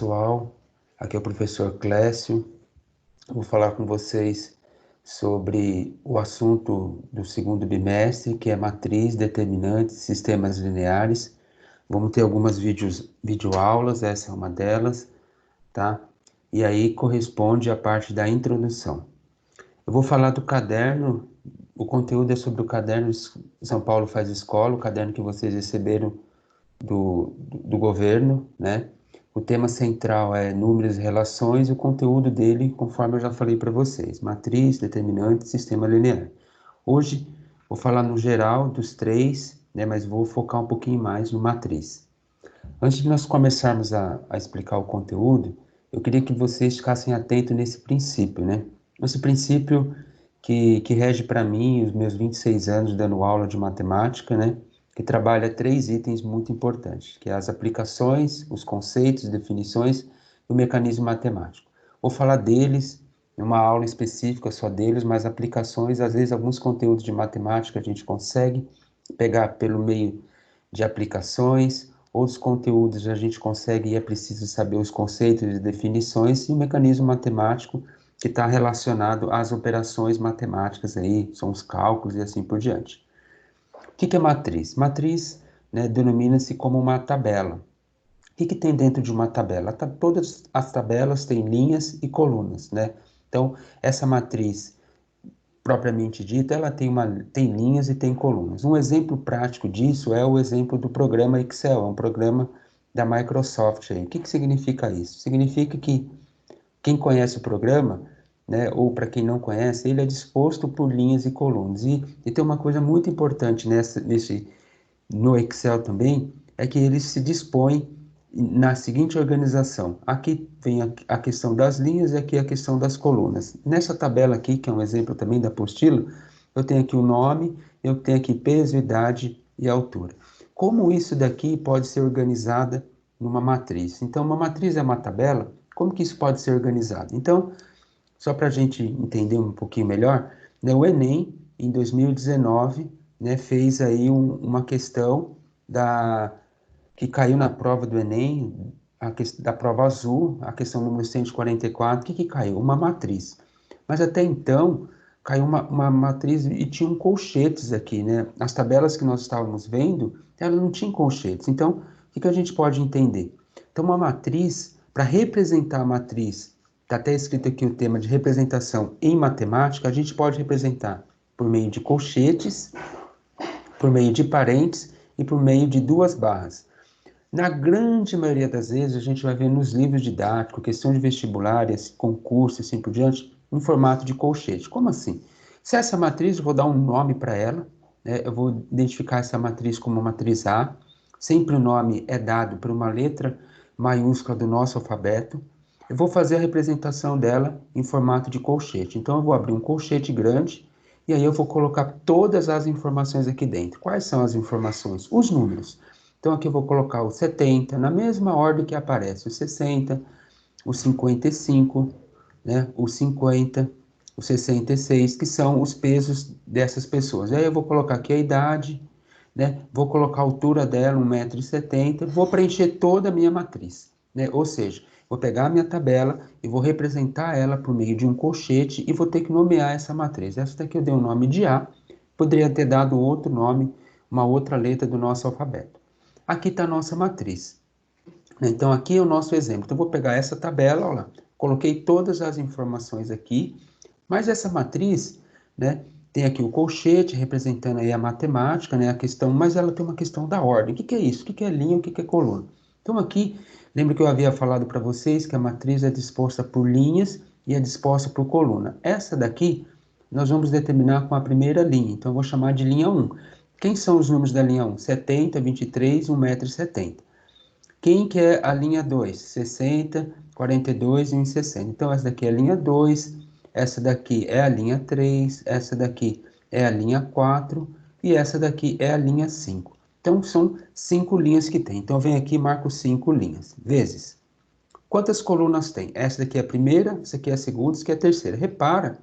Pessoal, aqui é o professor Clécio. Vou falar com vocês sobre o assunto do segundo bimestre, que é matriz, determinantes, sistemas lineares. Vamos ter algumas videoaulas, essa é uma delas, tá? E aí corresponde à parte da introdução. Eu vou falar do caderno, o conteúdo é sobre o caderno São Paulo Faz Escola, o caderno que vocês receberam do governo, né? O tema central é números e relações, e o conteúdo dele, conforme eu já falei para vocês, matriz, determinante, sistema linear. Hoje vou falar no geral dos três, né? Mas vou focar um pouquinho mais no matriz. Antes de nós começarmos a explicar o conteúdo, eu queria que vocês ficassem atentos nesse princípio, né? Esse princípio que rege para mim os meus 26 anos dando aula de matemática, né? Que trabalha três itens muito importantes, que é as aplicações, os conceitos, definições e o mecanismo matemático. Vou falar deles em uma aula específica só deles, mas aplicações, às vezes alguns conteúdos de matemática a gente consegue pegar pelo meio de aplicações, outros conteúdos a gente consegue e é preciso saber os conceitos e definições e o mecanismo matemático que está relacionado às operações matemáticas aí, são os cálculos e assim por diante. O que é matriz? Matriz, né, denomina-se como uma tabela. O que tem dentro de uma tabela? Todas as tabelas têm linhas e colunas, né? Então, essa matriz propriamente dita, ela tem linhas e tem colunas. Um exemplo prático disso é o exemplo do programa Excel, é um programa da Microsoft aí. O que significa isso? Significa que quem conhece o programa, né, ou para quem não conhece, ele é disposto por linhas e colunas. E tem uma coisa muito importante no Excel também, é que ele se dispõe na seguinte organização. Aqui vem a questão das linhas e aqui a questão das colunas. Nessa tabela aqui, que é um exemplo também da apostila, eu tenho aqui o nome, eu tenho aqui peso, idade e altura. Como isso daqui pode ser organizada numa matriz? Então, uma matriz é uma tabela, como que isso pode ser organizado? Então, só para a gente entender um pouquinho melhor, né, o Enem, em 2019, né, fez aí uma questão que caiu na prova do Enem, da prova azul, a questão número 144, que caiu? Uma matriz. Mas até então, caiu uma matriz e tinham colchetes aqui, né? As tabelas que nós estávamos vendo, elas não tinham colchetes. Então, o que a gente pode entender? Então, uma matriz, para representar a matriz, está até escrito aqui o tema de representação em matemática, a gente pode representar por meio de colchetes, por meio de parênteses e por meio de duas barras. Na grande maioria das vezes, a gente vai ver nos livros didáticos, questão de vestibular, esse concurso, assim por diante, em formato de colchete. Como assim? Se essa matriz, eu vou dar um nome para ela, né? Eu vou identificar essa matriz como matriz A, sempre o nome é dado por uma letra maiúscula do nosso alfabeto. Eu vou fazer a representação dela em formato de colchete. Então, eu vou abrir um colchete grande e aí eu vou colocar todas as informações aqui dentro. Quais são as informações? Os números. Então, aqui eu vou colocar o 70, na mesma ordem que aparece o 60, o 55, né, o 50, o 66, que são os pesos dessas pessoas. Aí eu vou colocar aqui a idade, né, vou colocar a altura dela, 1,70 m, vou preencher toda a minha matriz, né, ou seja, vou pegar a minha tabela e vou representar ela por meio de um colchete e vou ter que nomear essa matriz. Essa daqui eu dei o nome de A, poderia ter dado outro nome, uma outra letra do nosso alfabeto. Aqui está a nossa matriz. Então, aqui é o nosso exemplo. Então, eu vou pegar essa tabela, olha lá, coloquei todas as informações aqui, mas essa matriz, né, tem aqui o colchete representando aí a matemática, né, a questão, mas ela tem uma questão da ordem. O que é isso? O que é linha? O que é coluna? Então, aqui, lembra que eu havia falado para vocês que a matriz é disposta por linhas e é disposta por coluna. Essa daqui, nós vamos determinar com a primeira linha. Então, eu vou chamar de linha 1. Quem são os números da linha 1? 70, 23, 1,70 m. Quem que é a linha 2? 60, 42 e 1,60. Então, essa daqui é a linha 2, essa daqui é a linha 3, essa daqui é a linha 4 e essa daqui é a linha 5. Então, são 5 linhas que tem. Então, vem aqui e marco 5 linhas. Vezes. Quantas colunas tem? Essa daqui é a primeira, essa aqui é a segunda, essa aqui é a terceira. Repara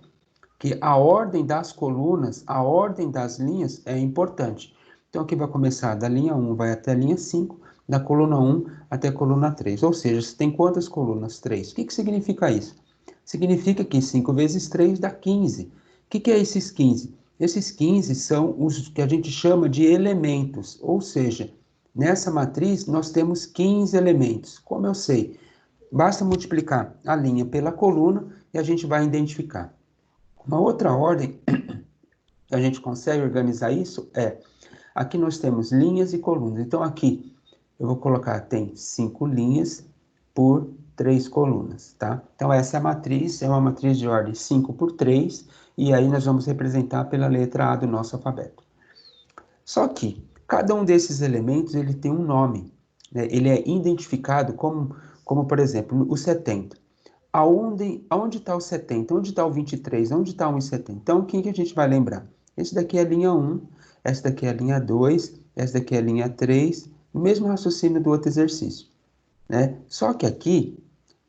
que a ordem das colunas, a ordem das linhas é importante. Então, aqui vai começar da linha 1, vai até a linha 5. da coluna 1 até a coluna 3. Ou seja, você tem quantas colunas? 3. O que significa isso? Significa que 5 vezes 3 dá 15. O que é esses 15? Esses 15 são os que a gente chama de elementos, ou seja, nessa matriz nós temos 15 elementos. Como eu sei? Basta multiplicar a linha pela coluna e a gente vai identificar. Uma outra ordem que a gente consegue organizar isso é, aqui nós temos linhas e colunas. Então aqui eu vou colocar, tem 5 linhas por 3 colunas, tá? Então essa é a matriz, é uma matriz de ordem 5 por 3, e aí nós vamos representar pela letra A do nosso alfabeto. Só que cada um desses elementos ele tem um nome, né? Ele é identificado como, por exemplo, o 70. Aonde está o 70? Onde está o 23? Onde está o 1,70? Então, quem que a gente vai lembrar? Esse daqui é a linha 1, essa daqui é a linha 2, essa daqui é a linha 3, o mesmo raciocínio do outro exercício, né? Só que aqui,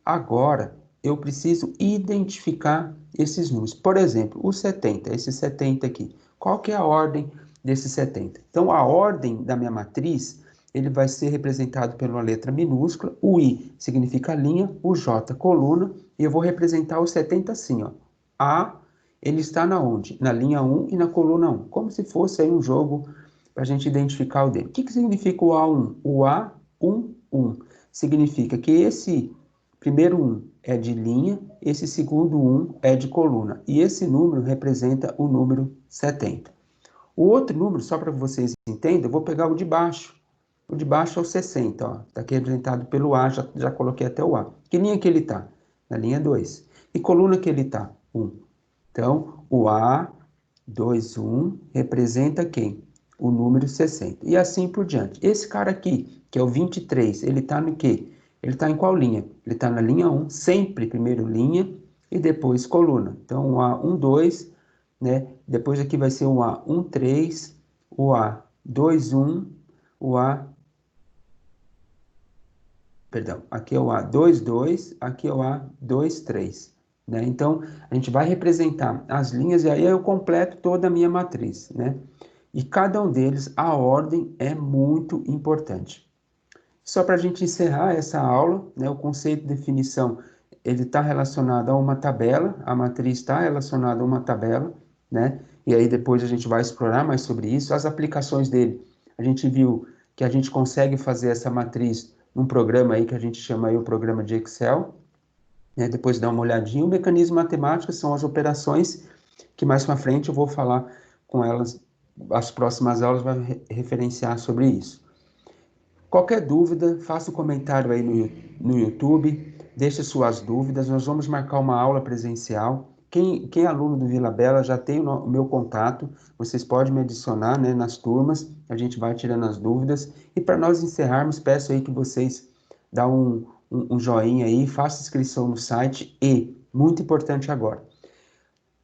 agora, eu preciso identificar esses números. Por exemplo, o 70, esse 70 aqui. Qual que é a ordem desse 70? Então, a ordem da minha matriz, ele vai ser representado pela letra minúscula. O I significa linha, o J coluna, e eu vou representar o 70 assim, ó. A, ele está na onde? Na linha 1 e na coluna 1, como se fosse aí um jogo para a gente identificar o dele. O que significa o A1? O A11 significa que esse primeiro 1 é de linha, esse segundo 1 é de coluna, e esse número representa o número 70. O outro número, só para vocês entenderem, eu vou pegar o de baixo. O de baixo é o 60, ó. Está aqui representado pelo A, já coloquei até o A. Que linha que ele está? Na linha 2. E coluna que ele está? 1. Então, o A21 representa quem? O número 60. E assim por diante. Esse cara aqui, que é o 23, ele está no quê? Ele está em qual linha? Ele está na linha 1, sempre primeiro linha e depois coluna. Então, o A12, né? Depois aqui vai ser o A13, o A21, o A... Perdão, aqui é o A22, aqui é o A23, né? Então, a gente vai representar as linhas e aí eu completo toda a minha matriz, né? E cada um deles, a ordem é muito importante. Só para a gente encerrar essa aula, né, o conceito de definição, ele está relacionado a uma tabela, a matriz está relacionada a uma tabela, né? E aí depois a gente vai explorar mais sobre isso. As aplicações dele, a gente viu que a gente consegue fazer essa matriz num programa aí que a gente chama aí o programa de Excel, né? Depois dá uma olhadinha. O mecanismo matemático são as operações que mais para frente eu vou falar com elas, as próximas aulas vai referenciar sobre isso. Qualquer dúvida, faça um comentário aí no YouTube, deixe suas dúvidas, nós vamos marcar uma aula presencial. Quem é aluno do Vila Bela já tem o meu contato, vocês podem me adicionar, né, nas turmas, a gente vai tirando as dúvidas. E para nós encerrarmos, peço aí que vocês dão um joinha aí, façam inscrição no site e, muito importante agora,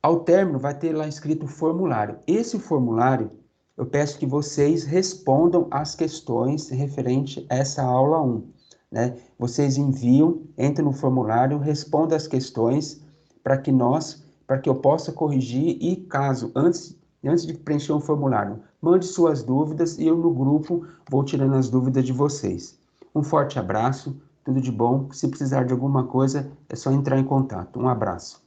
ao término vai ter lá escrito formulário. Esse formulário, eu peço que vocês respondam as questões referente a essa aula 1, né? Vocês enviam, entrem no formulário, respondam as questões para que eu possa corrigir e caso, antes de preencher o formulário, mande suas dúvidas e eu no grupo vou tirando as dúvidas de vocês. Um forte abraço, tudo de bom. Se precisar de alguma coisa, é só entrar em contato. Um abraço.